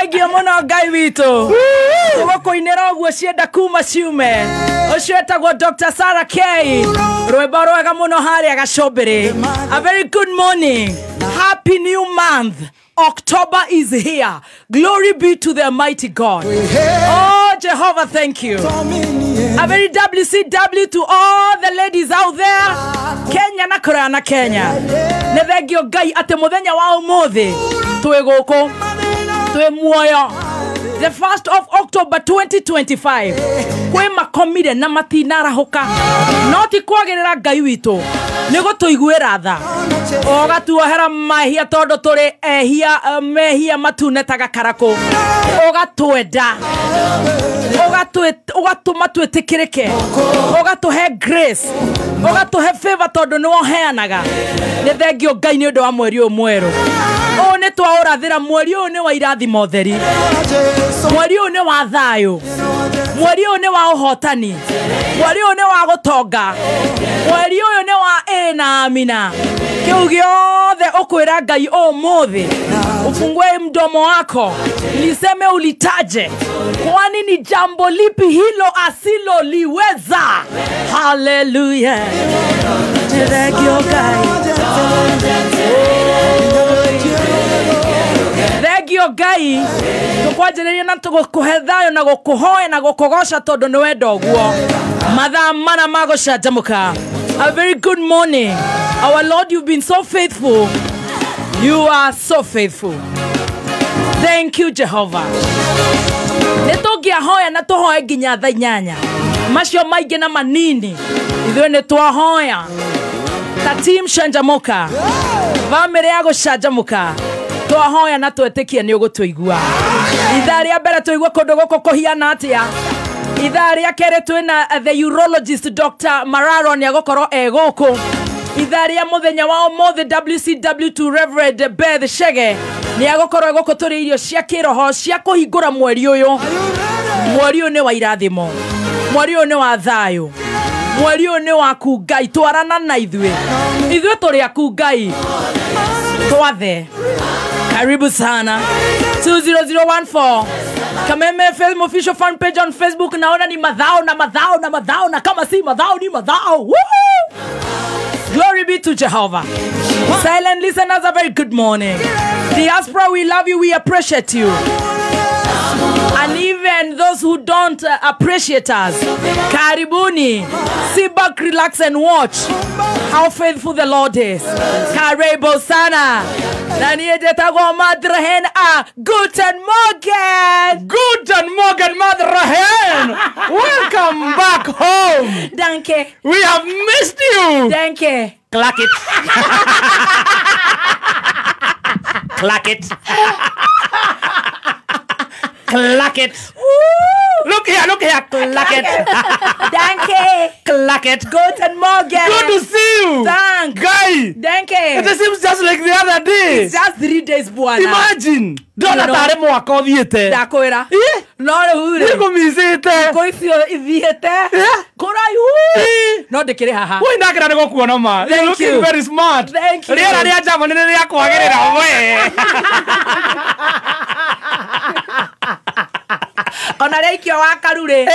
Thengio muno Ngai witu. Tugokoinera guo cienda kuma ciume. Ucio etagwo Dr. Sarah K. Rwimbo rwega muno haria gacombere. A very good morning. Happy new month. October is here. Glory be to the Almighty God. Oh, Jehovah, thank you. A very WCW to all the ladies out there. Kenya na Korea na Kenya. Ne thengio Ngai ate muthenya wa umuthi twi guku twi muoyo. The 1st of October 2025. Kwe makomire na matinara hoka. Noti kwagirira Ngai witu. Nigo tuiguira tha. Oga tuohera mahia tondo turi ehia mehia matunetaga karako. Oga twenda. Oga tuma twetikirike. Oga tuhe grace. Oga tuhe favor tondo no heanaga. Ne thengio Ngai ni undu wa mweri umweru. O ne twaurathira mweri uyu ni wa irathimo theri. Mweri uyu ni wa thayo. Mweri uyu ni wa uhotani. Mweri uyu ni wa gutonga. Mweri uyu ni wa ena amina. Kiu giothe ukwira Ngai umuthi. Ufungue mdomo wako. Niseme ulitaje. Kwani ni jambo lipi hilo asilo liweza? Hallelujah. Thengio Ngai. Thengio Ngai. Tukwajereria na tugukuhe thayo na gukuhoya na gukugosha tondu ni wendo guo. Mathaa mana magocanjamuka. A very good morning. Our Lord, you've been so faithful. You are so faithful. Thank you, Jehovah. Netongia hoya na tuhoe nginya thaa 8. Macio maingi na manini. Ithuĩ nĩ twahoya. Ta team canjamuka. Bamĩrĩ ya gũcanjamuka. Twahoya na twetĩkia nĩ ũgũtũigua. Ithaa rĩa mbere tũigua kũndũ gũkũ kũhiana atĩa. Ithaa rĩa kerĩ twĩna the urologist Dr. Mararo nĩ agũkorwo gũkũ. Ithaa rĩa mũthenya wa ũmũthĩ WCW to Reverend Beth Shege nĩ agũkorwo gũkũ tũrĩ irio cia kĩroho cia kũhingũra mweri ũyũ. Mweri ũyũ nĩ wa irathimo. Mweri ũyũ nĩ wa thayũ. Mweri ũyũ nĩ wa ku Ngai twarana na ithuĩ. Ithuĩ tũrĩ aku Ngai. Twathe. Karibu sana. 20014. Kameme Film official fan page on Facebook. Naona ni madhao na kama si madhao ni madhao. Woo! Glory be to Jehovah. Silent listeners, a very good morning. Diaspora, we love you, we appreciate you. And even those who don't appreciate us, karibuni. Sit back, relax and watch how faithful the Lord is. Karibu sana. Guten Morgen. Guten Morgen, Madrehen. Welcome back home. Danke. We have missed you. Danke. Clack it. Clack it. Clack it. Look here, clack it. Danke. Clack it. Guten Morgen. Good to see you. Thanks. Guy. Danke. It seems just like the other day. It's just 3 days, bwana. Imagine. Dona tare mwaka uthiete. Ndakwira. No hure. Niko mizete. Ko icio ithiete. Koraihu. No ndikire haha. Woi ndakira niko kuona ma. You're looking very smart. Thank you. Riera ria jamo nene ria kwagirira we. Ona reikio wa karure.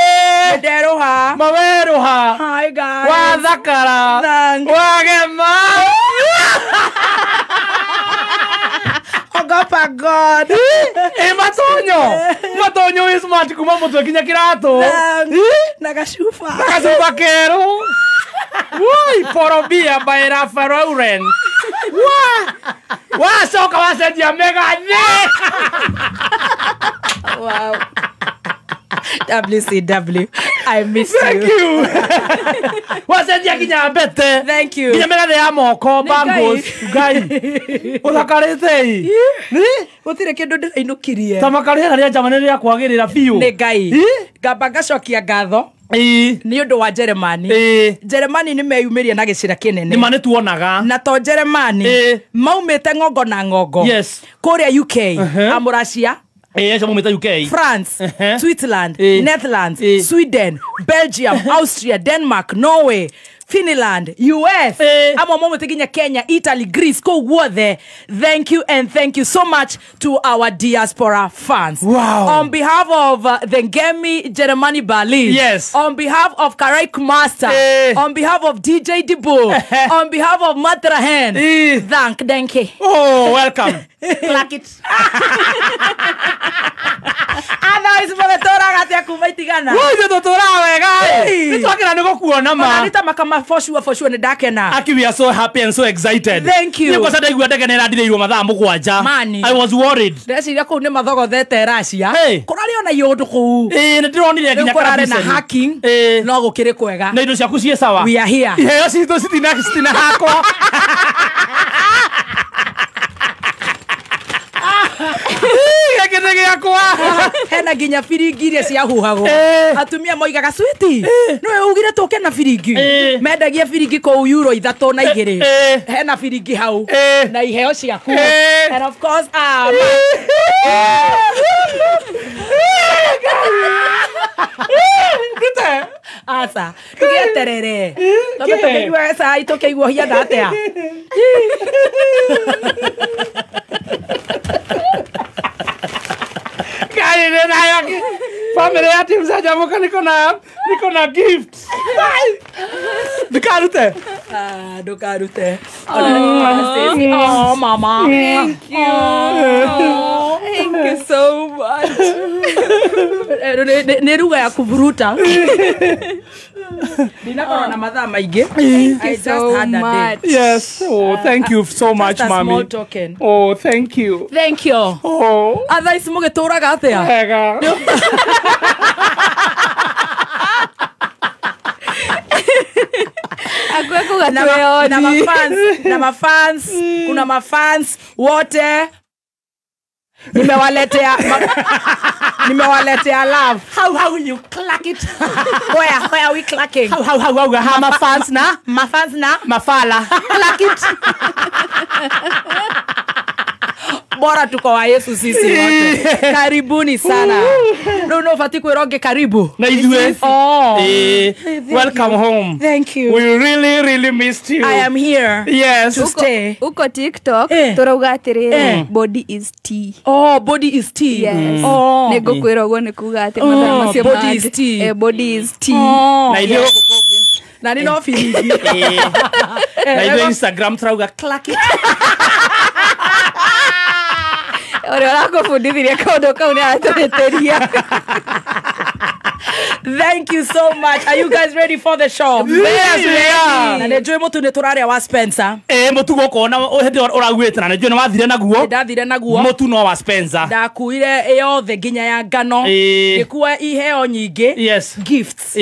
Nderuha. Maweruha. Hi guys. Wa thakara. Thanks. Wagema. Ogopa God. Matonyo is smart kuma mutwe kinya kirato. Nagashufa. Nagashufa kero. Woi porobia baira faroren. Wa soka wasendia mega ne. Wow. WCW, I miss you. Thank you. Wasendia kinya bete. Thank you. Kinya mega ya moko bangos. Ngai. Uthakarite. Ni? Gutire kindu ndirainokirie. Tamakarira ria jamane ria kwagirira biu. Ni Ngai. Ngamba gacokia ngatho. Ni undu wa Jeremani. Jeremani ni meyumiria na gicira kinene. Ni mane tuonaga. Na to Jeremani. Maumite ngongo na ngongo. Yes. Korea UK, Amuracia. UK. France, Switzerland, Netherlands, Sweden, Belgium, Austria, Denmark, Norway, Finland, US, ama momo teginya Kenya, Italy, Greece, go guothe. Thank you and thank you so much to our diaspora fans. Wow. On behalf of the Ngemi Jeremani Berlin. Yes. On behalf of Karaik Master. On behalf of DJ Dibu. On behalf of Matrahen. Thank Denke. Oh, welcome. Clack it. Otherwise, Mogatora gatia kumaitigana. Wewe totora wega. Nitwakira niko kuona ma. Anita makama for sure ne dakena. Aki, we are so happy and so excited. Thank you. Niko sada igwa ndege nera ndire irwo mathaa mugwanja. Mani. I was worried. Ndeciria kuu ni mathogothete Russia. Kurari ona yundu kuu. Ndironire nginya kurari na hacking. No gukire kwega. Na indo ciaku cie sawa. We are here. Iheo citũ citina hakwa. Gĩkĩnĩ gĩakwa. Hena nginya biringi iria ciahuhagwo. Atumia moigaga switi. Nĩwe ugire tũke na biringi. Mendagia biringi kũu euro 3 na 2. Hena biringi hau. Na iheo ciaku. And of course, asa tugieterere tobe tukeigua sai tukeigua hiana atia Kali nena yake family ya timu za Jamuka niko na gift. Dukarute. Dukarute. Oh mama. Thank you. Thank you so much. Neruga ya kuvuruta. Ninakorwa na mathaa maingi. I just had a day. Yes. Oh, thank you so much, mommy. Small token. Oh, thank you. Thank you. Oh. Otherwise mugituraga atia? Ega. Na mafans, kuna mafans wote nimewaletea love. How you clack it? Where are we clacking? How mafans na mafala. Clack it. Bora tuko wa Yesu sisi wote. Karibuni sana. No fati kweroge karibu. Na idwe. Welcome home. Thank you. We really missed you. I am here. Yes. To stay. Uko TikTok turauga atiriri body is tea. Oh, body is tea. Yes. Oh. Nego kwirogwo ni kuga ati mathaa macio body is tea. Body is tea. Na idwe na nino firingi. Na idwe Instagram turauga clack it. Ore orako fundithiria kaundu kau ni aratureteria. Thank you so much. Are you guys ready for the show? Yes, we are. Na nejoy mutu ne turaria wa Spencer. Mutu goko na hindi uragwite na nejoy na wathire naguo. Ndathire naguo. Mutu no wa Spencer. Ndakuire yothe nginya ya ngano. Gikuwa iheo nyingi. Yes. Gifts.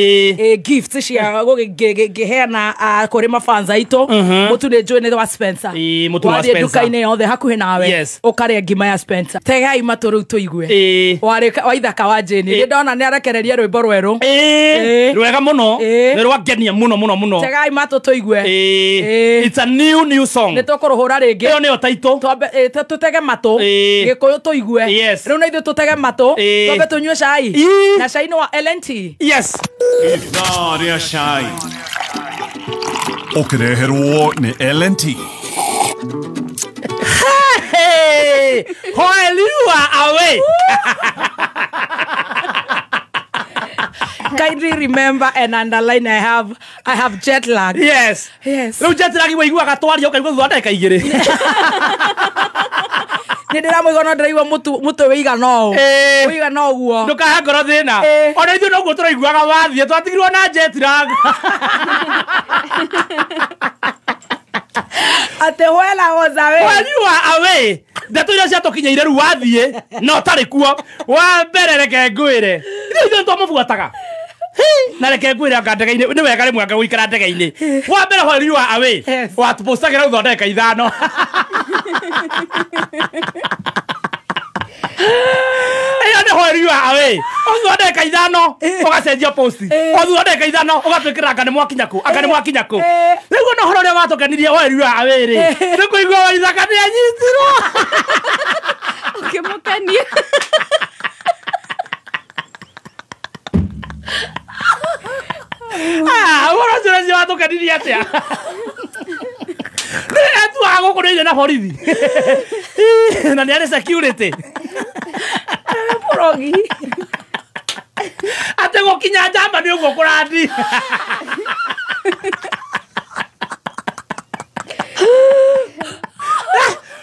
Gifts cia gugiheana kuri mafans aitu. Mutu nejoy ne wa Spencer. Mutu wa Spencer. Duka-ine yothe hakuhe nawe. Yes. Ukare ngima ya Spencer. Tegai maturu tuigue. Waithaka wa Jane. Ndona ni arekereria rwimbo rweru. Rwega muno. Ni rwagenia muno. Tegai mato tuigue. It's a new song. Ni tukuruhura ringi. Iyo niyo title. Tutege mato. Gikuyu tuigue. Yes. Riu na ithu tutege mato. Tobe tunywe cai. Na cai no wa LNT. Yes. Ria cai. Ukireherwo ni LNT. Hey! While you are away. Kindly remember and underline I have jet lag. Yes. Riu jet lag waigua gatwaria ukaigua thutha ndeka igiri. Nindira muigono ndiraigua mutu wiga no. Wiga no guo. Ndukahe ngoro thina. Ona ithu no guo turaiguaga wathie twatigirwo na jet lag. Ate wela was away. While you are away. Ndeto iria ciatukinyeire ru wathie no tari kuo. Wa mbere reke ngwire. Ithu twamubuataga. Na reke ngwire ngandege-ini ni wega rimwe ngagwikara ndege-ini. Wa mbere while you are away. Wa tupostagira uthondeka ithano. Eyo ni while you are away. Uthondeka ithano ugacenjia post. Uthondeka ithano ugatwikira ngane mwakinyaku. Ngane mwakinyaku. Riu no horo ria watokanirie while you are away ri. Ni kuigua waithaka ni anyitirwo. Ukimukania. Wara jira jiwa to gũkenirie atĩa etu agũkũrĩire na borithi na nĩ arĩ security Progi. atĩ gũkinya njamba nĩ ũguo kũrathi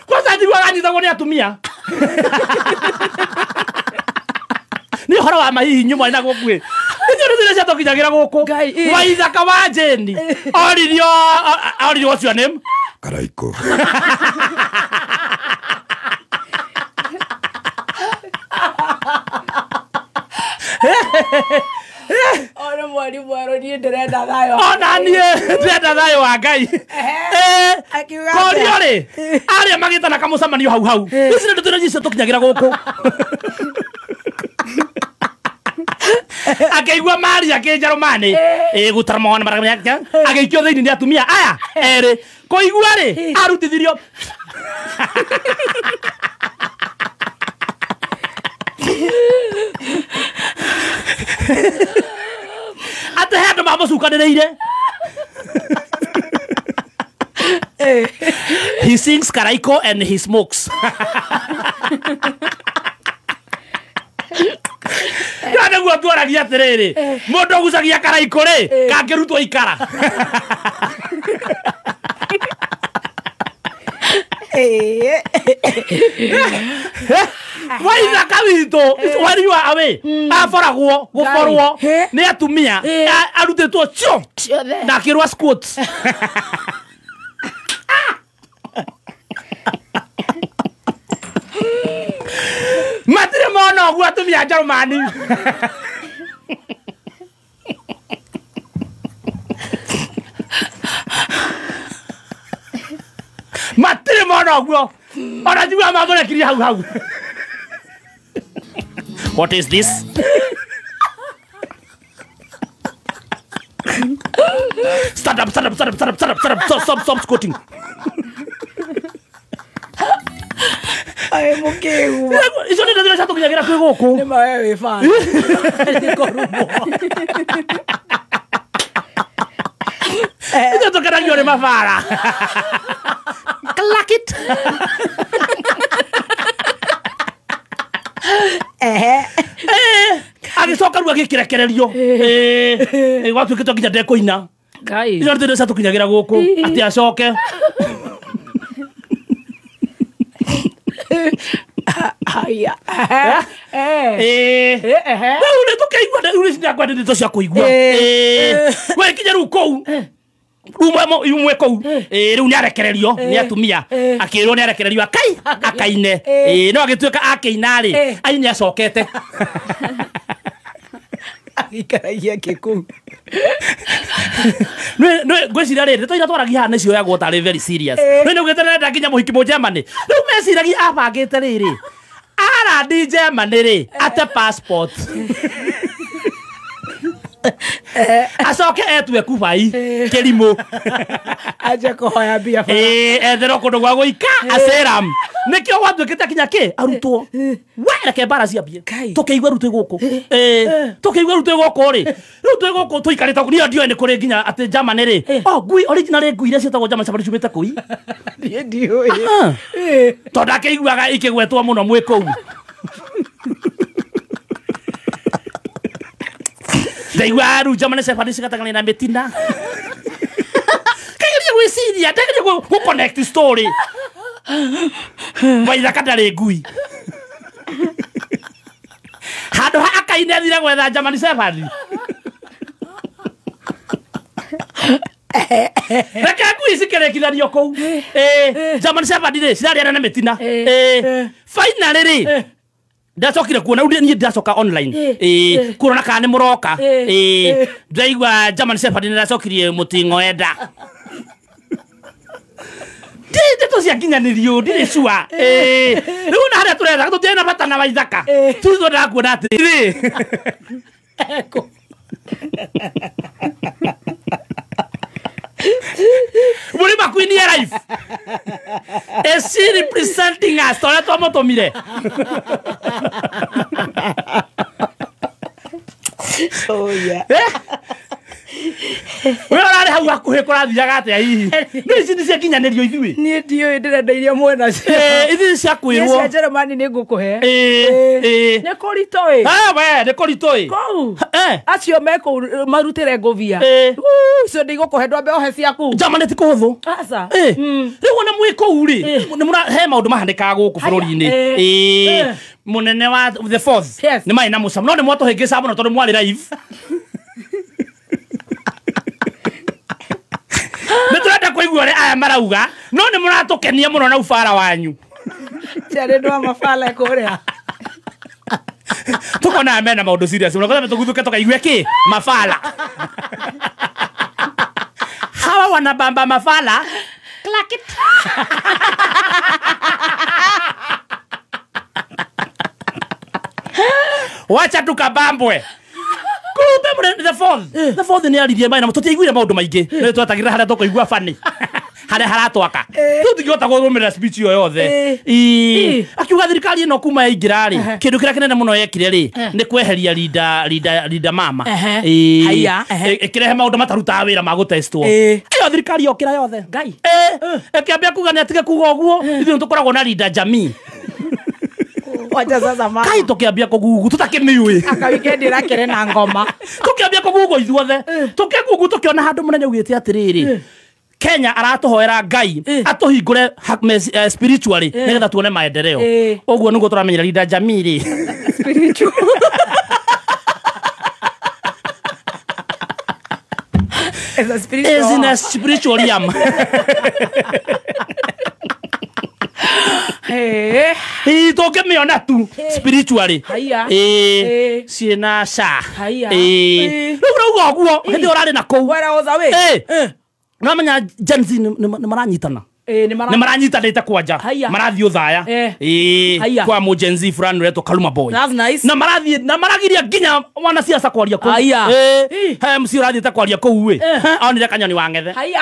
kwanza njiguaga nyitagwo nĩ atumia nĩ ũhoro wa mahihinyu mwari na gũkuĩ nĩnyũrĩthire cia tũkinyagĩra gũkũ Ngai, Waithaka wa Jeni oririo what's your name Karaiko. Ona mwarimu aronie ndĩrenda thayo. ona niĩ ndĩrenda thayũ wa Ngai Akiuga korio rĩ arĩa magĩtana kamũcemanio hau ici nĩ ndũtũre icio tũkinyagĩra gũkũ akĩigua mari akĩnjarũmani gũtara mwana maraka agĩikio thĩinĩ nĩ atumia aya erĩ kũigua rĩ arutithirio atĩ he andũ mamũcukanĩrĩire he sings Karaiko and he smokes nĩguo tuaragia atĩrĩrĩ mũndũ ũgucagia Karaiko rĩ kangĩrutwo ikara Waithaka witũ wari wa awe aboragwo gũborwo nĩ atumia arutĩtwo cio na akĩrwa squats matirĩ mona ũguo atumia Njarũmani matirĩ mona ũguo ona njigua mamũrekirie hau what is this stand up stop squatting Ai mũkĩgu. icio nĩ ndĩrĩa tũkinyagĩra kwĩ gũkũ Nĩ mawe wĩ fan. Nĩ kũrumwo. icio tũkenagio nĩ mabara clack it agĩcoka rĩu agĩkĩrekererio gwatuĩkĩtwo nginya ndekũina Ngai. icio nĩ ndĩrĩa tũkinyagĩra gũkũ atĩ acoke Haya. rĩu nĩ tũkĩigua rĩu nĩ ciakwa ndeto cia kũigua wekinya rĩu kũu umwe kũu rĩu nĩ arekererio nĩ atumia akĩrwo nĩ arekererio akaine no agĩtuĩka akĩina rĩ ai nĩ acokete Agĩikaragia kĩkũu. ngwĩciria rĩrĩ tũina twaragia haha nĩcio yagwo tarĩ very serious nĩ ugĩte nenda nginya mũhiki Mũjemani rĩu meciragia abangĩte rĩrĩ arandi Germany rĩ ate passport acoke etwe kubai Kĩrimũ Aje kũhoya mbia bara. etherwo kũndũ gwa gũika aceram nĩkĩo gwatuĩkĩte kinya kĩ arutwo reke mbara ciambie tũkĩigua rutũ gũkũ tũkĩigua rutũ gũkũ rĩ rutũ gũkũ tũikarĩte niĩ ndioĩ nĩ kũrĩ nginya atĩ Germany rĩ ngui original ngui iria ciĩtagwo German Shepherd ciumĩte kũi Niĩ ndiũĩ. tondũ akĩiguaga ikĩgwetwo mũno mwĩ kũu ndaigua rĩu German Shepherd cigatagania na mĩtina kageria gwĩciria ndageria gũ-connect story Waithaka ndarĩ ngui handũ ha akaine athire gwetha German Shepherd reke ngui cikĩrĩkithanio kũu German Shepherd rĩ cirarĩana na mĩtina finally rĩ ndacokire kuona niĩ ndacoka online kuona kana nĩ mũroka ndaigua German Shepherd nĩ ndacokirie mũting'o enda ndeto ciakinyanĩrio ndirĩ cua rĩu na harĩa tũretha tũtirĩ na bata na Waithaka tutho ndakuona atĩ Mũrĩma Queen ya life is she representing us tũrĩa twamũtũmire Oh yeah. we ũrarĩ hau hakuhĩ gukuhe kurathiaga atia hihi no ici ni cia kinyanĩrio ithuĩ Niĩ ndiũĩ ndĩrendeire mwena cio. ithi cia kwĩrwo Cia Jeremani nĩ ngũkũhe. Nĩ kũritũ ĩ. we nĩ kũritũ Kũu. Acio mekũu marutĩre ngũbia. Icio ndigũkũhe ndwambe ohe ciaku. jamani ti kũhũthũ Aca. rĩu ona mwĩ kũu rĩ nĩ mũrahe maũndũ mahanĩkaga gũkũ bũrũri-inĩ mũnene wa the fourth Yes. nĩ marĩ na mũcamo no nĩ mwatũhĩngĩca mũno tondũ mwarĩ live nĩ tũrenda kũigua ũrĩa aya marauga no nĩ mũratũkenia mũno na ubara wanyu Ciarĩ ndwa mabala kũrĩa. tũkonaga mena maũndũ serious mũno kwanza tũguthũke tũkaigue kĩ mabala hawa wanabamba mafala clack it wacha tukabambwe kuruta the fourth ni aririe maina tutiiguire maundu maingi no twatagira haria tukuigua fani haria haratwaka tutigihota gurumira speech yo yothe akiuga thirikari ino kuma yaingira ri kindu kiria kinene muno yekire ri ni kweheria leader mama Haya. ikirehe maundu mataruta wira ma gutestwo iyo thirikari yokira yothe Ngai. ekiambia kuga ni atige kuga uguo ithu tukoragwo na leader jamii Wacha sasa mama. kai tukiambia kugugu tutakimiui Aka weekend irakere na ngoma. tukiambia kugugu ithuothe tukigugu tukiona handu munene ugite atiriri Kenya aratuhoera Ngai atuhingure spiritually nigetha tuone maendeleo uguo niguo turamenyera leader jamii ri Spiritual. As a spiritual. is in a spiritual realm tukimiona tu spiritually Haya. ciina ca Haya. riu rauga uguo hindi urari na kuu Where was away? namenya Gen Z nĩ maranyitana Nĩ nĩ maranyitanĩte kwanja Haya. marathiĩ ũthaya Haya. kwa Gen Z fulani uretwo Kaluma Boy That's nice. na marathiĩ na maragiria nginya wana siasa kwaria kũu Haya. he MC ũrathiĩte kwaria kũu onire kanyoni wa ng'ethe Haya.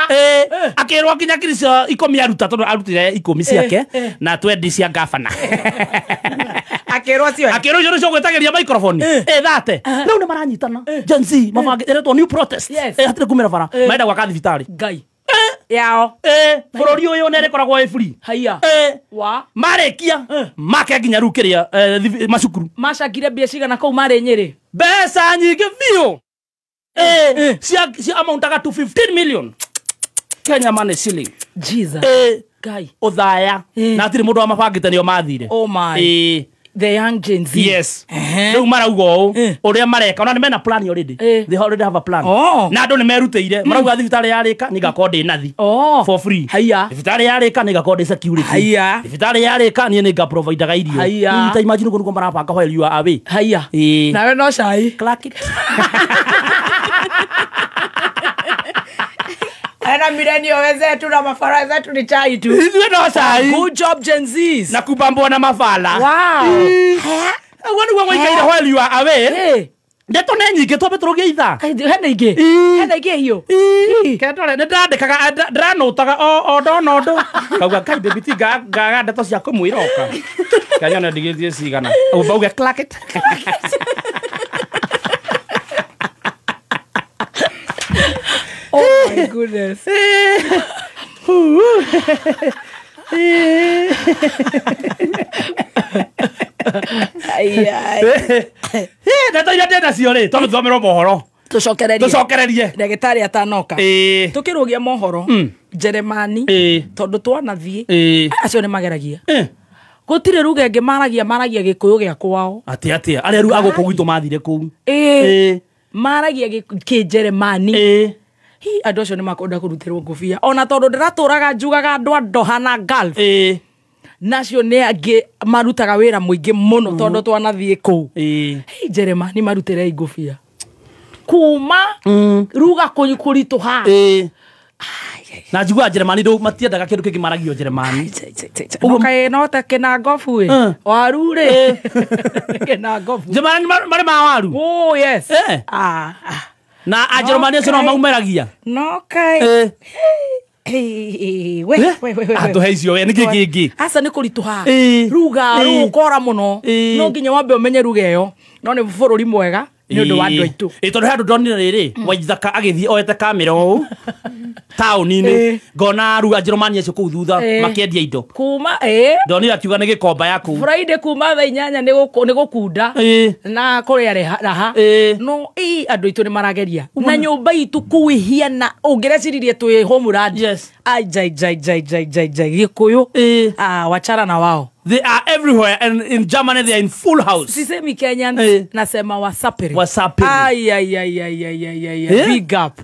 akĩrwo nginya kiricio 10 aruta tondũ arutire 10 ciake na 20 cia gavana Akĩrwo cio. akĩrwo icio nĩcio gwĩtagĩria microphone thate rĩu nĩ maranyitana Gen Z mabangĩretwo new protest Yes. hatirĩ kumĩra bara marenda gwaka thibitarĩ Ngai. Yao. bũrũri ũyũ nĩ rĩkoragwo ĩ free Haya. Wa. marĩkia make nginya rĩu kĩrĩa macukuru Macakire mbia cigana kũu marĩ Nyĩrĩ. mbeca nyingĩ biũ cia amountaga to 15 million Kenya money shilling Jesus. Ngai. ũthaya na hatirĩ mũndũ wa mabangĩte nĩo mathire Oh my. The young Gen Z. yes rĩu marauga ũũ ũrĩa mareka ona nĩ mena plan already they already have a plan na andũ nĩ merutĩire marauga thibitarĩ yarĩka nĩ ngakorwo ndĩ nathi for free Haya. thibitarĩ yarĩka nĩ ngakorwo ndĩ security Haya. thibitarĩ yarĩka niĩ nĩ ngaprovidaga irio Haya. ta imagine ũguo nĩguo marabanga while you are away Haya. Nawe no cai. clack it Ana milenio wenzetu na mafara zetu ni chai tu. ithuĩ no cai Good job Gen Zs. na kubambwo na mabala Wow. ũguo nĩguo gũikaire while you are away ndeto nĩ nyingĩ twambe tũrũgie ithaa Hena ingĩ. Hena ingĩ hiyo. kendore nĩ ndandĩkaga ndĩranũtaga o ndona ũndũ kauga kai baby ti ngaga ndeto cia kũmwĩra oka kanyona ndigĩtie cigana bauge clack it Oh my goodness. ndeto iria ndĩ nacio rĩ tondũ tũthomerwo mohoro tũcokererie Ndagĩtarĩ atanoka. Tukĩrũgia mohoro. Jeremani. Tondũ twanathiĩ. Acio nĩ mageragia. Gũtirĩ ruga ĩngĩ maragia Gĩkũyũ gĩa kwao. atĩa arĩa rĩu agũkũ gwitũ mathire kũu Maragia Kĩnjeremani. Andũ acio nĩ makwenda kũrutĩrwo ngũbia ona tondũ ndĩratũraga njugaga andũ ndohana Gulf. Nacio nĩ angĩ marutaga wĩra mũingĩ mũno tondũ twanathiĩ kũu. Jeremani marutĩre ngũbia kuma ruga kũritũha. na njiguaga Jeremani ndũ matiendaga kĩndũ kĩngĩ maragio Jeremani Okay, no ta Kinangofu waru rĩ Kinangofu Jeremani marĩ ma waru oh yes na Jeremani acio no maumeragia no kai we atuhe icio we nĩkĩ kĩngĩ asa nĩ kũritũha ruga rũkora mũno no nginya wambe ũmenye ruga ĩyo no nĩ bũrũri mwega nĩ ũndũ wa andũ aitũ tondũ handũ ndonire rĩrĩ Waithaka agĩthiĩ oete kamera ũũ taũni-inĩ ngona rĩu Ajerũmani acio kũu thutha makĩendia indo kuma ndonire akiuga nĩ gĩkomba yaku Friday kuma thaa 8 nĩ gũkunda na kũrĩa raha no andũ aitũ nĩ marageria na nyũmba itũ kũu ihiana ũngĩreciririe twĩ homeland jai Gĩkũyũ wachana na wao. They are everywhere, and in Germany they are in full house. Sisemi Kenyans, nasema wasapiri. Big up.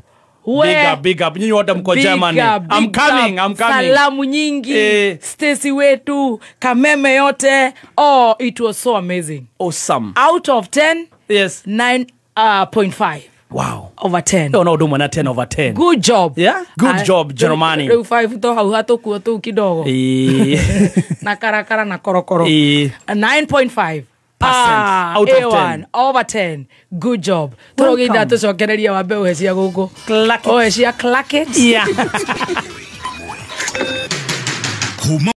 Big up. Nyinyi wote mko Germany. I'm coming. Salamu nyingi. Stacy wetu, Kameme yote. Oh, it was so amazing. Awesome. Out of 10, yes, 9.5. Wow. Over 10. No, do mana 10 over 10. Good job. Yeah? Good job, Germany. Reu 5 to hau hatukuo tu kidogo. Na karakara na korokoro. 9.5. Out of 10. Over 10. Good job. Turogeitha tucokereria wa mbeu hecia guku. Clack it. Oh, hecia clack it. Yeah.